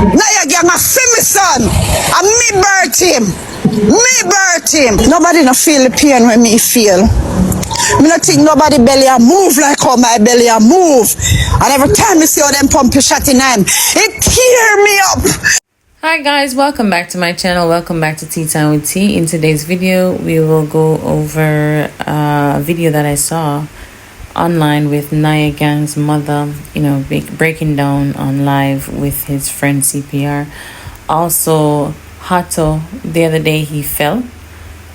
Niah gang a see me son, and me birth him. Me birth him. Nobody no feel the pain when me feel. Me not think nobody belly a move like how my belly a move. And every time me see how them pump a shot in them, it tear me up. Hi guys, welcome back to my channel. Welcome back to Tea Time with T. In today's video, we will go over a video that I saw online with Niah Gang's mother, breaking down on live with his friend CPR. Also, Hato, the other day he fell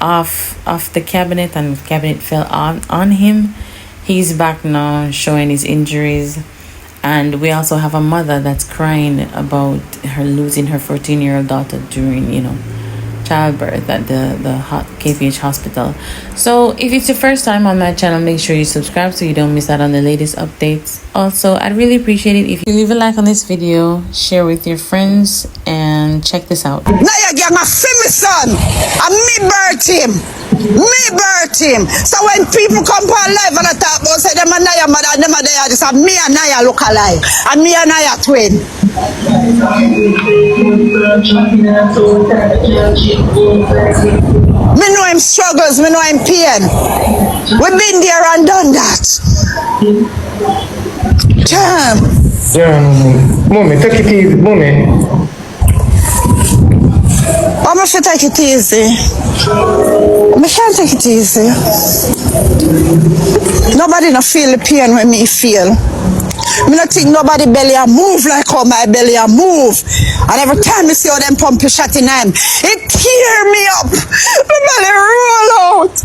off the cabinet and the cabinet fell on him. He's back now showing his injuries. And we also have a mother that's crying about her losing her 14-year-old daughter during, childbirth at the KPH hospital. So if it's your first time on my channel, make sure you subscribe so you don't miss out on the latest updates. Also, I'd really appreciate it if you leave a like on this video, share with your friends, and check this out. Niah gang a see me son, and me birth him. Me birth him. So when people come on live and I talk about say them and Niah mother and them and they just have me and Niah look alike. And me and Niah twin. Me know him struggles, me know him pain. We been there and done that. Damn. Mommy, take it easy, mommy. I'm going to take it easy. I can't take it easy. Nobody no feel the pain when me feel. Me not think nobody belly a move like how my belly a move. And every time me see how them pump a shot in them, it tear me up. My belly roll out.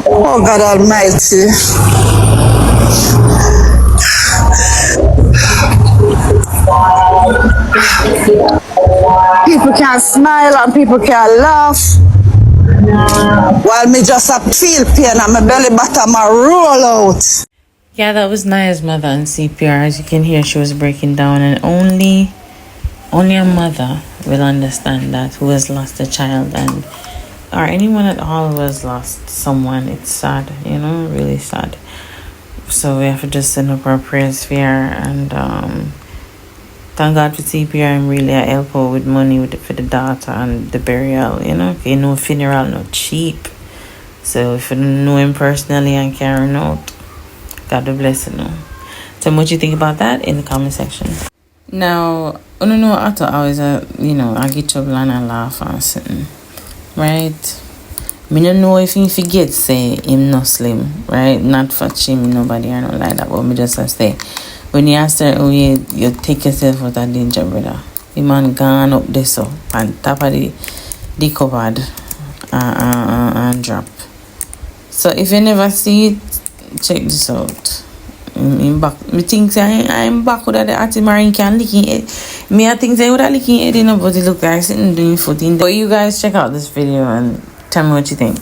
Oh God Almighty. People can smile and people can laugh. While me just a feel pain and my belly bottom a roll out. Yeah, that was Niah's mother on CPR. As you can hear, she was breaking down, and only a mother will understand that, who has lost a child or anyone at all who has lost someone. It's sad, really sad. So we have to just send up our prayers for her, and thank God for CPR. I'm really a help her with money for the daughter and the burial, funeral not cheap. So if you don't know him personally and carrying out, God bless you. Tell me what you think about that in the comment section. Now, I don't know, I thought I was I get trouble and I laugh and something, right? Me don't know if he forget say him no slim, right? Not for shame nobody or not like that, but me just say when you ask her, oh you take yourself out of danger, brother. The man gone up there so and top of the cupboard and drop. So if you never see it, check this out. Me think I'm back with the Atimarine can licking it. Me I think they would have licking it in, but it look like sitting doing footing. But you guys check out this video and tell me what you think.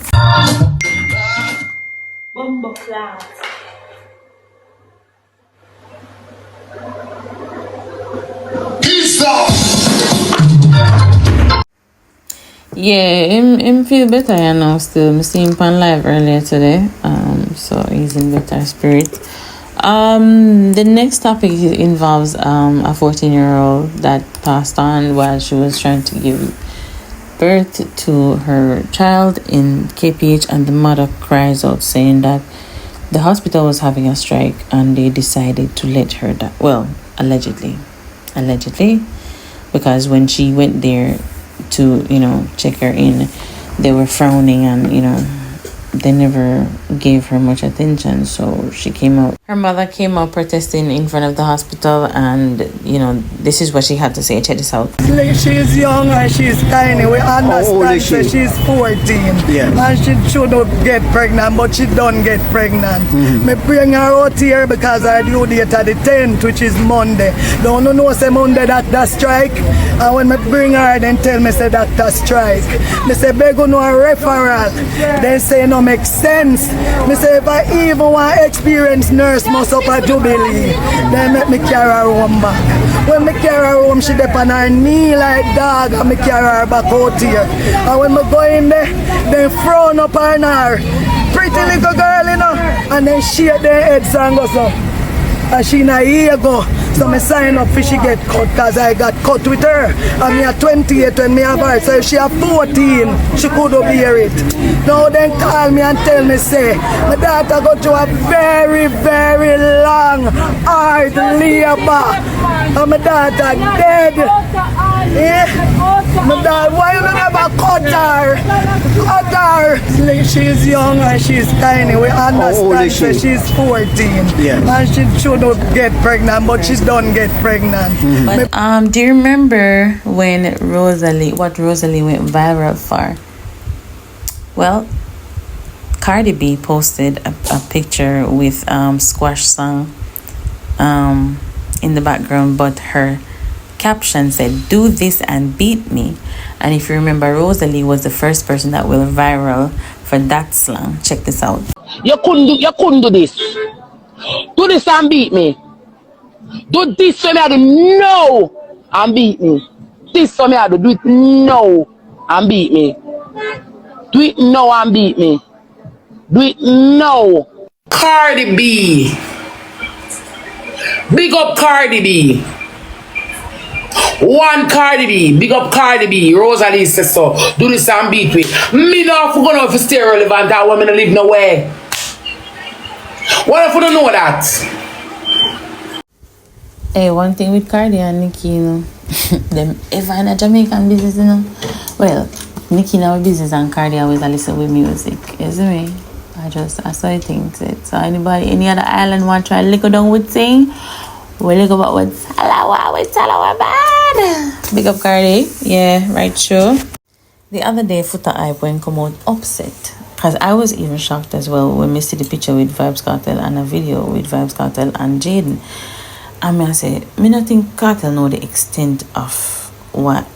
Yeah, him feel better now still. I see him on live earlier today. So he's in better spirit. The next topic involves a 14-year-old that passed on while she was trying to give birth to her child in KPH, and the mother cries out saying that the hospital was having a strike and they decided to let her die. Well, allegedly, because when she went there to check her in, they were frowning and they never gave her much attention. So she came out, her mother came out protesting in front of the hospital, and this is what she had to say. Check this out. She's young and she's tiny. We understand that she's 14. Yes. And she shouldn't get pregnant, but she don't get pregnant. Me bring her out here because her due date at the 10th, which is Monday. Don't know say Monday that strike. And when me bring her, then tell me say that strike. Me say beg no a referral. Then say no make sense. Me say if I even want experienced nurse must up a Jubilee, then make me carry her home back. When me carry her home, she dip on her knee like dog, and me carry her back out here. And when me go in there, then frown up on her. and then shake their heads and go so. And she na here go. So me sign up for she get cut cause I got cut with her. And me at 28 when me have her. So if she at 14, she could bear it. Now then call me and tell me say, my daughter go through a very, very long, hard labor. And my daughter dead. Yeah. My daughter, why you never cut her? Cut her. She's young and she's tiny. We understand that she's 14. Yes. And she should not get pregnant, but she don't get pregnant. But do you remember when what Rosalie went viral for? Well, Cardi B posted a picture with Squash song in the background, but her caption said, "Do this and beat me." And if you remember, Rosalie was the first person that went viral for that slang. Check this out. You couldn't do this. Do this and beat me. Do this for me I do no and beat me. This for me I do it no and beat me. Do it no and beat me. Do it no. Cardi B. Big up Cardi B. One Cardi B. Big up Cardi B. Rosalie says so. Do this and beat me. Me not for going to stay relevant. That woman live nowhere. What if you don't know that? Hey, one thing with Cardi and Nicki, you know, them ever in a Jamaican business, you know. Well, Nicki now business and Cardi always a listen with music, you see me? I saw it thinks it. So any other island want to try lick down with sing? We lick about with Salawa bad. Big up Cardi, yeah, right, sure. The other day, Foota Hype when come out upset. Because I was even shocked as well when we see the picture with Vybz Kartel and a video with Vybz Kartel and Jaden. And I say, me not think Kartel know the extent of what,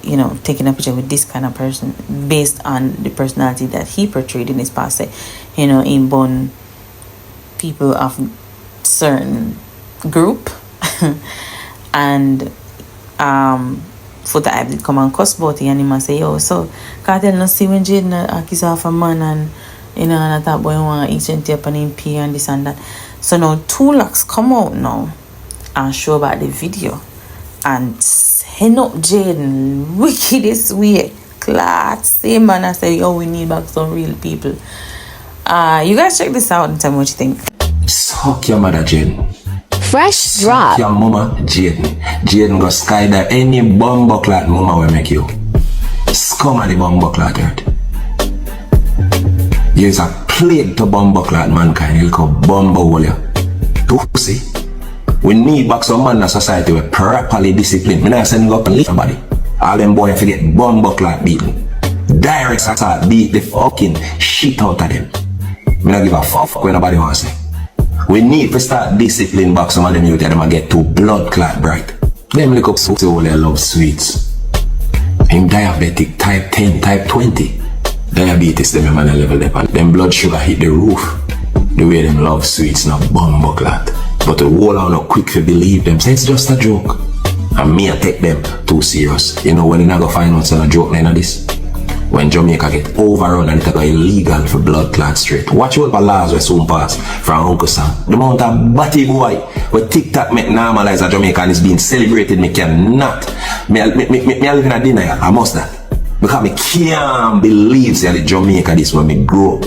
you know, taking a picture with this kind of person based on the personality that he portrayed in his past. Say, you know, in born people of certain group. And Foota Hype did come and cuss about it and he must say, yo, so Kartel not see when Jaden accuse of a man and, you know, and that boy want to eat and tape and him pay and this and that. So now 2 Locks come out now and show about the video and send up Jaden wickedest way. Class, same man, I say, yo, we need back some real people. You guys check this out and tell me what you think. Suck your mother, Jaden. Fresh drop. Suck your mama, Jaden. Jaden go skydive any bumbleclad mama will make you. Scum of the bumbleclad earth. There's a plague to bumbleclad mankind. He'll go bumble you. Pussy. We need back some man in a society with properly disciplined. Me not send up and leave somebody. All them boys forget bumbleclad beaten. Direct assault beat the fucking shit out of them. Me not give a fuck when nobody wants to say. We need to start discipline back some of them youth that them get too blood clot bright. Them look up so all they love sweets. Him diabetic type 10, type 20. Diabetes them man a level up and them blood sugar hit the roof. The way them love sweets not bumbo clot. But the whole are not quick to believe them. Say it's just a joke. And me I take them too serious. You know when you not go find out a joke like this? When Jamaica get overrun and it go illegal for blood clot straight. Watch what the laws we soon pass from Uncle Sam. The amount of batty boy where TikTok make normalize a Jamaica and is being celebrated, me cannot. Me live in a dinner, I must that. Because me can't believe that the Jamaica this when me grow up.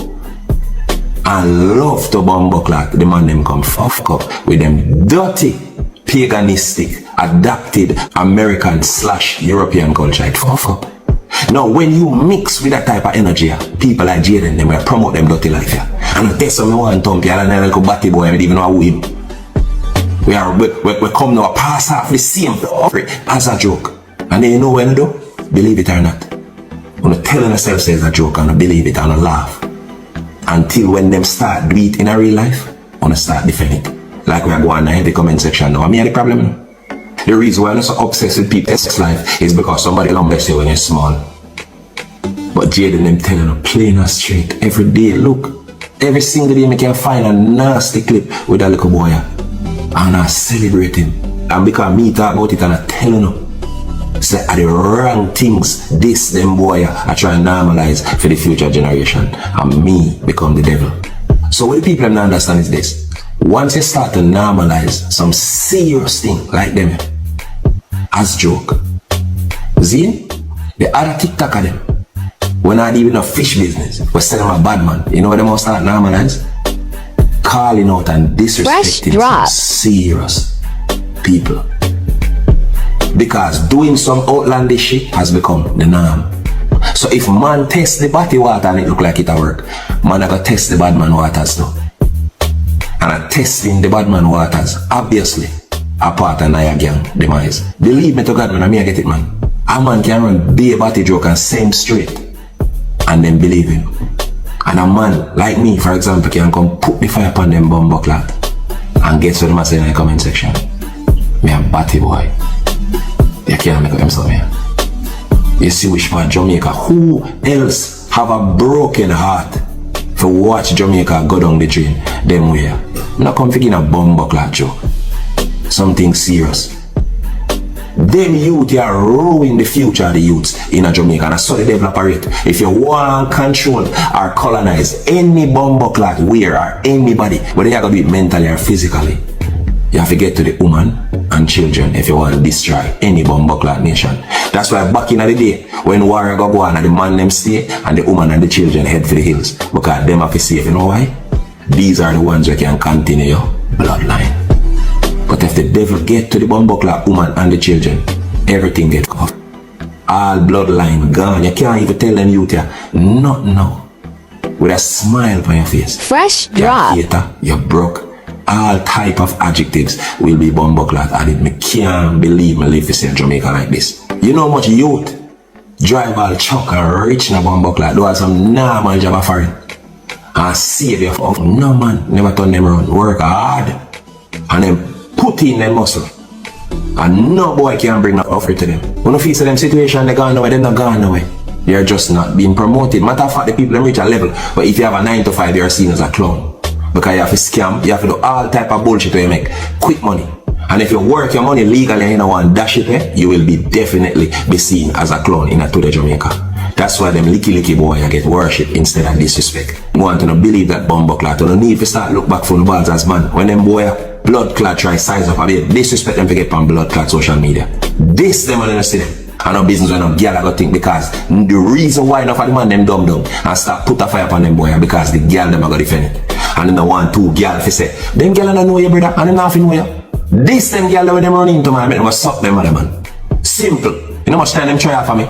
I love to bumbo clot. The man them come fuck up with them dirty, paganistic, adapted American / European culture. It fuck up. Now, when you mix with that type of energy, people like Jaden, them will promote them dirty life. And I tell some one Tom Pierre and I like a batty boy, I don't even know who him. We come now pass off the same as a joke. And then you know when you do? Believe it or not. When you telling yourself say it's a joke and you believe it and you laugh. Until when them start do it in a real life, when you start defending it. Like we are going in the comment section now. I mean, the problem now. The reason why I'm so obsessed with people's life is because somebody don't bless you when you're small. But Jaden them telling you plain and straight every day. Look, every single day I can find a nasty clip with a little boy and I celebrate him. And because me talk about it and I telling you, say are the wrong things this them boy I try and normalize for the future generation. And me become the devil. So what the people don't understand is this. Once you start to normalize some serious thing like them as joke, see, the other TikToker them, we're not even a fish business, we're selling them a bad man. You know what they must start normalize? Calling out and disrespecting some serious people. Because doing some outlandish shit has become the norm. So if man test the body water and it look like it a work, man I go test the bad man waters too. And I testing the bad man waters, obviously, a part of Niah gang demise. Believe me to God, man, I mean I get it, man. A man can run be a body joke and say him straight and then believe him. And a man like me, for example, can come put the fire upon them bumbo clot and guess what I say in the comment section? Me a batty boy. You can't make up them something. You see which part Jamaica, who else have a broken heart for watch Jamaica go down the drain them way? I'm not come figure a bumbo clot joke. Something serious. Them youth are ruining the future of the youths in a Jamaica, and that's how the devil operate. If you want to control or colonize any bumbo clot where or anybody, whether you have to do it mentally or physically, you have to get to the woman and children if you want to destroy any bumbo clot nation. That's why back in the day, when war go on and the man them stay and the woman and the children head for the hills, because them have to save. You know why? These are the ones who can continue your bloodline. But if the devil get to the bumbo clot woman and the children, everything get cut. All bloodline gone. You can't even tell them youth here, not now. With a smile on your face. Fresh drop. You're hater, you're broke. All type of adjectives will be bumbo clot added. Me can't believe me live in Jamaica like this. You know how much youth drive all chuck and rich in a bumbo clot. Do some normal job of foreign. And save you from no man, never turn them around. Work hard. And then put in them muscle. And no boy can bring that offer to them. When you face them situation, they gone away, they're not gone away. They're just not being promoted. Matter of fact, the people them reach a level. But if you have a 9 to 5, you're seen as a clown. Because you have to scam, you have to do all type of bullshit where you make quick money. And if you work your money legally and you don't want to dash it, you will be definitely be seen as a clown in a today Jamaica. That's why them licky boy get worship instead of disrespect. You want to not believe that bumbo clot. You don't need to start look back from the balls as man. When them boy blood clot try size up a bit, disrespect them to get on blood clot social media. This them on the see them. And no business when no girl I go think, because the reason why enough of the man them dumb down and start put a fire upon them boy because the girl them are going to defend it. And then the 1, 2 girl if say, them girl don't know you brother and them nothing know you. This them girl when them run into man, I must suck them other man. Simple. You know how much time them try for me?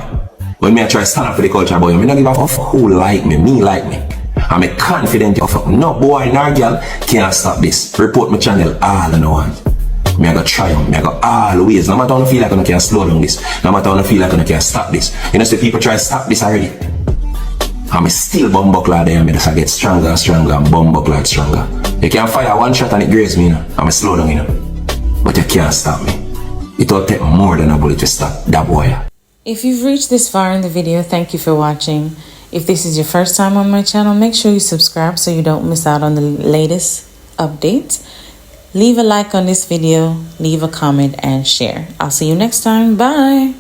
When me I try stand up for the culture boy, me not give a fuck who like me like me. I'm a confident of no boy nor girl can't stop this. Report my channel all I know want. Me I go try on, me I go always. No matter how I feel like I can't slow down this. No matter how I feel like I can't stop this. You know see people try to stop this already. I'm still bumbo clot there, me just get stronger and stronger and bumbo clot stronger. You can fire one shot and it grazes me, you know. I'm slow down, you know. But you can't stop me. It will take more than a bullet to stop that boy. If you've reached this far in the video, thank you for watching. If this is your first time on my channel, make sure you subscribe so you don't miss out on the latest updates. Leave a like on this video, leave a comment, and share. I'll see you next time. Bye.